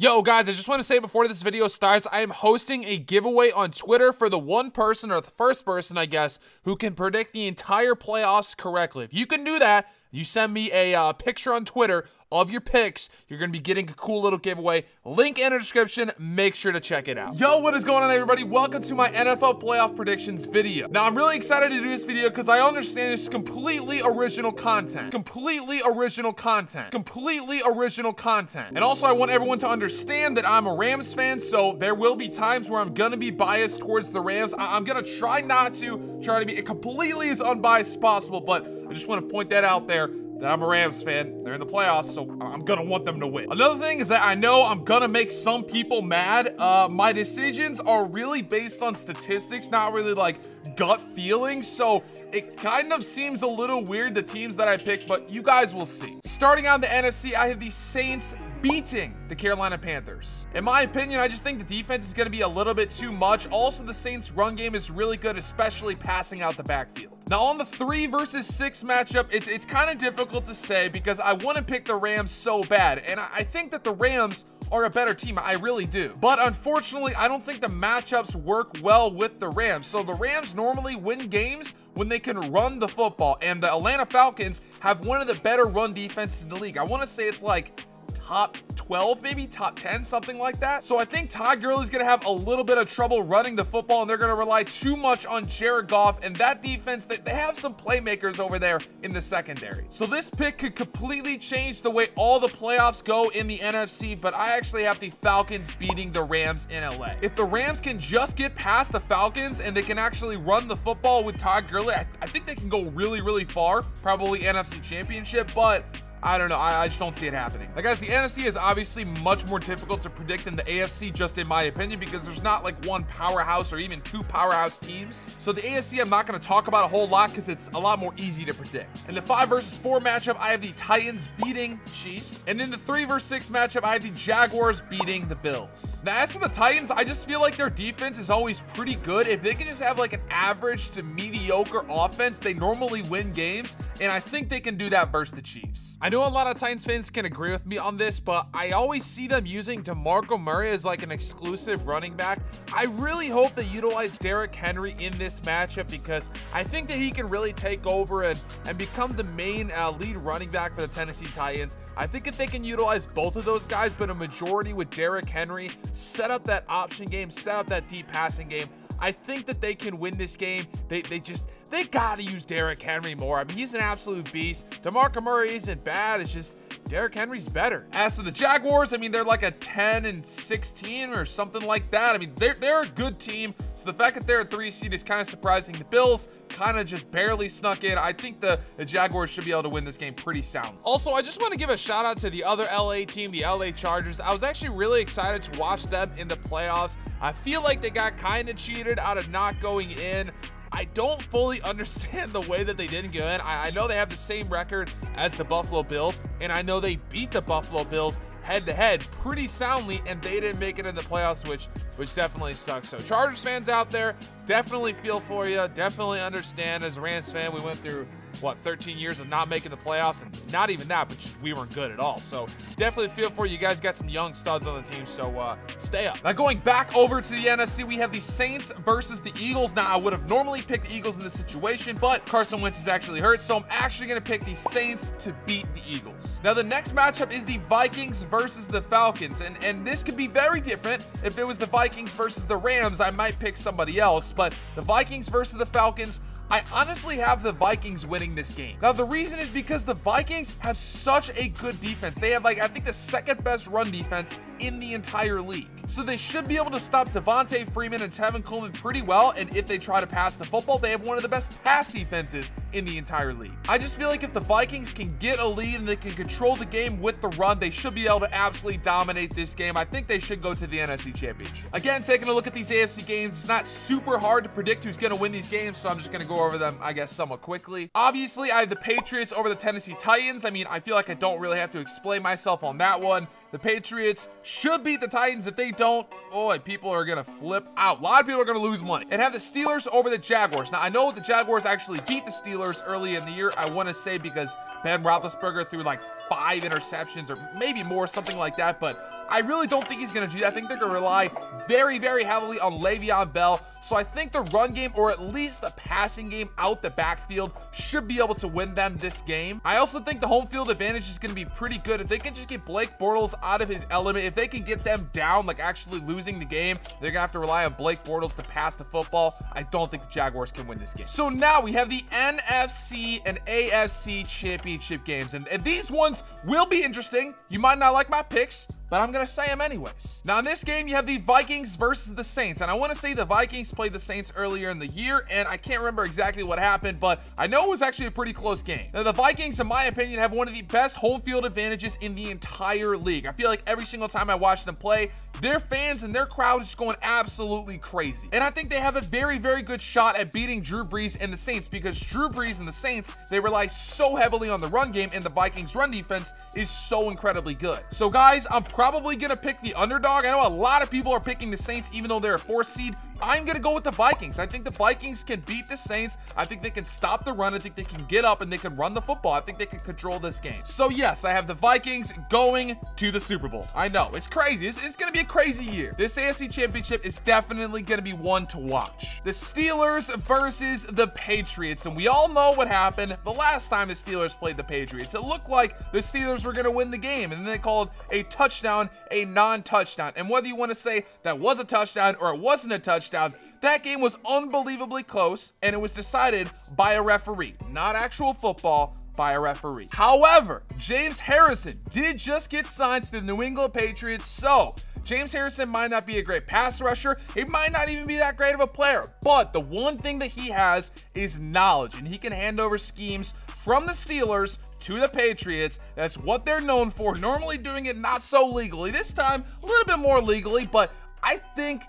Yo guys, I just want to say before this video starts, I am hosting a giveaway on Twitter for the one person, or the first person I guess, who can predict the entire playoffs correctly. If you can do that, you send me a picture on Twitter of your picks, you're going to be getting a cool little giveaway. Link in the description, make sure to check it out. Yo, what is going on everybody? Welcome to my NFL playoff predictions video. Now, I'm really excited to do this video because I understand this is completely original content. Completely original content. Completely original content. And also, I want everyone to understand that I'm a Rams fan, so there will be times where I'm going to be biased towards the Rams. I'm going to try not to, try to be completely as unbiased as possible, but I just want to point that out there. That I'm a Rams fan. They're in the playoffs, so I'm gonna want them to win. Another thing is that I know I'm gonna make some people mad. My decisions are really based on statistics, not really like gut feelings, so it kind of seems a little weird, the teams that I pick, but you guys will see. Starting out in the NFC, I have the Saints beating the Carolina Panthers. In my opinion, I just think the defense is going to be a little bit too much. Also, the Saints' run game is really good, especially passing out the backfield. Now, on the 3 versus 6 matchup, it's kind of difficult to say because I want to pick the Rams so bad, and I think that the Rams are a better team. I really do. But unfortunately, I don't think the matchups work well with the Rams. So the Rams normally win games when they can run the football, and the Atlanta Falcons have one of the better run defenses in the league. I want to say it's like top 12, maybe top 10, something like that. So I think Todd Gurley is going to have a little bit of trouble running the football, and they're going to rely too much on Jared Goff, and that defense, they have some playmakers over there in the secondary. So this pick could completely change the way all the playoffs go in the NFC, but I actually have the Falcons beating the Rams in LA. If the Rams can just get past the Falcons and they can actually run the football with Todd Gurley, I think they can go really, really far, probably NFC Championship, but I don't know. I just don't see it happening. Like, guys, the NFC is obviously much more difficult to predict than the AFC, just in my opinion, because there's not like one powerhouse or even 2 powerhouse teams. So the AFC, I'm not going to talk about a whole lot because it's a lot more easy to predict. In the 5 versus 4 matchup, I have the Titans beating Chiefs. And in the 3 versus 6 matchup, I have the Jaguars beating the Bills. Now, as for the Titans, I just feel like their defense is always pretty good. If they can just have like an average to mediocre offense, they normally win games. And I think they can do that versus the Chiefs. I know a lot of Titans fans can agree with me on this, but I always see them using DeMarco Murray as like an exclusive running back. I really hope they utilize Derrick Henry in this matchup because I think that he can really take over and become the main lead running back for the Tennessee Titans. I think if they can utilize both of those guys, but a majority with Derrick Henry, set up that option game, set up that deep passing game, I think that they can win this game. They gotta use Derrick Henry more. I mean, he's an absolute beast. DeMarco Murray isn't bad. It's just Derrick Henry's better. As for the Jaguars, I mean, they're like a 10-16 or something like that. I mean, they're a good team. So the fact that they're a 3 seed is kind of surprising. The Bills kind of just barely snuck in. I think the Jaguars should be able to win this game pretty sound. Also, I just want to give a shout out to the other LA team, the LA Chargers. I was actually really excited to watch them in the playoffs. I feel like they got kind of cheated out of not going in. I don't fully understand the way that they didn't go in. I know they have the same record as the Buffalo Bills, and I know they beat the Buffalo Bills head-to-head pretty soundly, and they didn't make it in the playoffs, which definitely sucks. So Chargers fans out there, definitely feel for you. Definitely understand. As a Rams fan, we went through, what, 13 years of not making the playoffs, and not even that, but just we weren't good at all. So definitely feel for you. You guys got some young studs on the team, so stay up. Now going back over to the NFC, we have the Saints versus the Eagles. Now I would have normally picked the Eagles in this situation, but Carson Wentz is actually hurt, so I'm actually going to pick the Saints to beat the Eagles. Now the next matchup is the Vikings versus the Falcons, and this could be very different. If it was the Vikings versus the Rams, I might pick somebody else, but the Vikings versus the Falcons, I honestly have the Vikings winning this game. Now, the reason is because the Vikings have such a good defense. They have, like, I think the 2nd best run defense in the entire league. So they should be able to stop Devontae Freeman and Tevin Coleman pretty well, and if they try to pass the football, they have one of the best pass defenses in the entire league. I just feel like if the Vikings can get a lead and they can control the game with the run, they should be able to absolutely dominate this game. I think they should go to the NFC Championship. Again, taking a look at these AFC games, it's not super hard to predict who's going to win these games, so I'm just going to go over them, I guess, somewhat quickly. Obviously, I have the Patriots over the Tennessee Titans. I mean, I feel like I don't really have to explain myself on that one. The Patriots should beat the Titans. If they don't, boy, people are going to flip out. A lot of people are going to lose money. And have the Steelers over the Jaguars. Now, I know the Jaguars actually beat the Steelers early in the year, I want to say, because Ben Roethlisberger threw like 5 interceptions or maybe more, something like that, but I really don't think he's going to do that. I think they're going to rely very, very heavily on Le'Veon Bell. So I think the run game, or at least the passing game out the backfield, should be able to win them this game. I also think the home field advantage is going to be pretty good. If they can just get Blake Bortles out of his element, if they can get them down, like actually losing the game, they're going to have to rely on Blake Bortles to pass the football. I don't think the Jaguars can win this game. So now we have the NFC and AFC championship games, and these ones will be interesting. You might not like my picks, but I'm going to say them anyways. Now, in this game, you have the Vikings versus the Saints. And I want to say the Vikings played the Saints earlier in the year, and I can't remember exactly what happened, but I know it was actually a pretty close game. Now, the Vikings, in my opinion, have one of the best home field advantages in the entire league. I feel like every single time I watch them play, their fans and their crowd is just going absolutely crazy. And I think they have a very, very good shot at beating Drew Brees and the Saints, because Drew Brees and the Saints, they rely so heavily on the run game, and the Vikings run defense is so incredibly good. So guys, I'm probably gonna pick the underdog. I know a lot of people are picking the Saints even though they're a 4th seed. I'm gonna go with the Vikings. I think the Vikings can beat the Saints. I think they can stop the run. I think they can get up and they can run the football. I think they can control this game. So yes, I have the Vikings going to the Super Bowl. I know, it's crazy. It's gonna be a crazy year. This AFC Championship is definitely gonna be one to watch. The Steelers versus the Patriots, and we all know what happened the last time the Steelers played the Patriots. It looked like the Steelers were gonna win the game, and then they called a touchdown a non-touchdown. And whether you want to say that was a touchdown or it wasn't a touchdown, that game was unbelievably close, and it was decided by a referee, not actual football, by a referee. However, James Harrison did just get signed to the New England Patriots, so James Harrison might not be a great pass rusher. He might not even be that great of a player, but the one thing that he has is knowledge, and he can hand over schemes from the Steelers to the Patriots. That's what they're known for, normally doing it not so legally. This time, a little bit more legally, but I think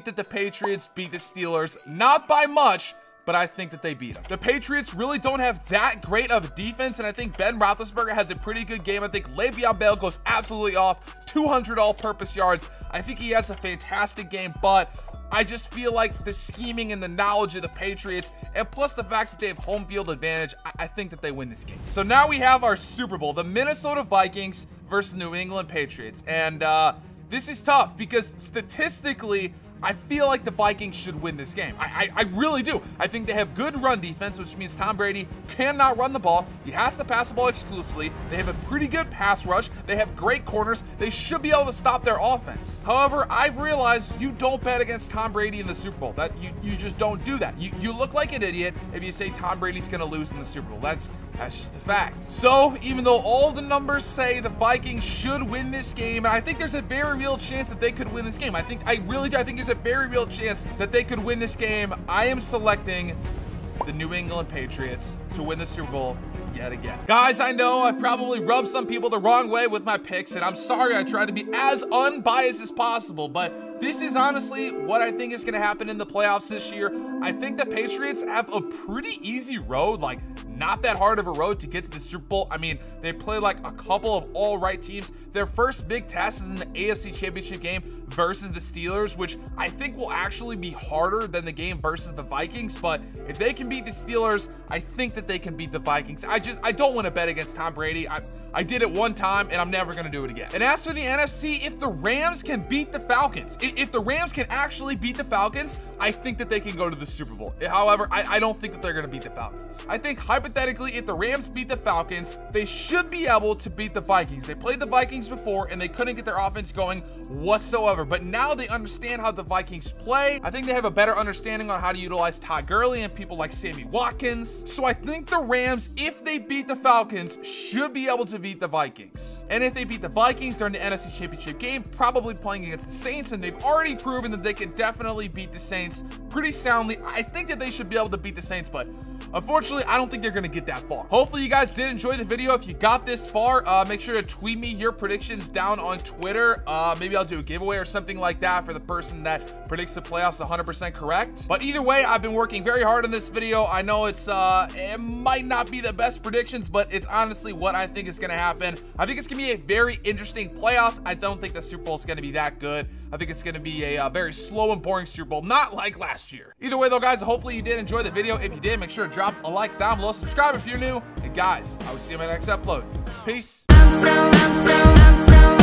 that the Patriots beat the Steelers, not by much, but I think that they beat them. The Patriots really don't have that great of a defense, and I think Ben Roethlisberger has a pretty good game. I think Le'Veon Bell goes absolutely off, 200 all-purpose yards. I think he has a fantastic game, but I just feel like the scheming and the knowledge of the Patriots, and plus the fact that they have home field advantage, I think that they win this game. So now we have our Super Bowl, the Minnesota Vikings versus New England Patriots. And this is tough because statistically, I feel like the Vikings should win this game. I really do. I think they have good run defense, which means Tom Brady cannot run the ball. He has to pass the ball exclusively. They have a pretty good pass rush. They have great corners. They should be able to stop their offense. However, I've realized you don't bet against Tom Brady in the Super Bowl. That you just don't do that. You look like an idiot if you say Tom Brady's going to lose in the Super Bowl. That's just a fact. So even though all the numbers say the Vikings should win this game, and I think there's a very real chance that they could win this game. I really do. I think there's a very real chance that they could win this game. I am selecting the New England Patriots to win the Super Bowl yet again. Guys, I know I've probably rubbed some people the wrong way with my picks, and I'm sorry. I tried to be as unbiased as possible, but this is honestly what I think is going to happen in the playoffs this year. I think the Patriots have a pretty easy road, like not that hard of a road to get to the Super Bowl. I mean, they play like a couple of all right teams. Their first big test is in the AFC Championship game versus the Steelers, which I think will actually be harder than the game versus the Vikings. But if they can beat the Steelers, I think that they can beat the Vikings. I don't want to bet against Tom Brady. I did it one time, and I'm never going to do it again. And as for the NFC, if the Rams can beat the Falcons, if the Rams can actually beat the Falcons, I think that they can go to the Super Bowl. However, I don't think that they're going to beat the Falcons. I think hypothetically, if the Rams beat the Falcons, they should be able to beat the Vikings. They played the Vikings before, and they couldn't get their offense going whatsoever. But now they understand how the Vikings play. I think they have a better understanding on how to utilize Todd Gurley and people like Sammy Watkins. So I think the Rams, if they beat the Falcons, should be able to beat the Vikings. And if they beat the Vikings, they're in the NFC Championship game, probably playing against the Saints, and they've already proven that they can definitely beat the Saints pretty soundly. I think that they should be able to beat the Saints, but unfortunately, I don't think they're going to get that far. Hopefully, you guys did enjoy the video. If you got this far, make sure to tweet me your predictions down on Twitter. Maybe I'll do a giveaway or something like that for the person that predicts the playoffs 100% correct. But either way, I've been working very hard on this video. I know it might not be the best predictions, but it's honestly what I think is going to happen. I think it's going to be a very interesting playoffs. I don't think the Super Bowl is going to be that good. I think it's going to be a very slow and boring Super Bowl, not like last year. Either way, though, guys, hopefully you did enjoy the video. If you did, make sure to drop a like down below, subscribe if you're new, and guys, I will see you in my next upload. Peace. I'm so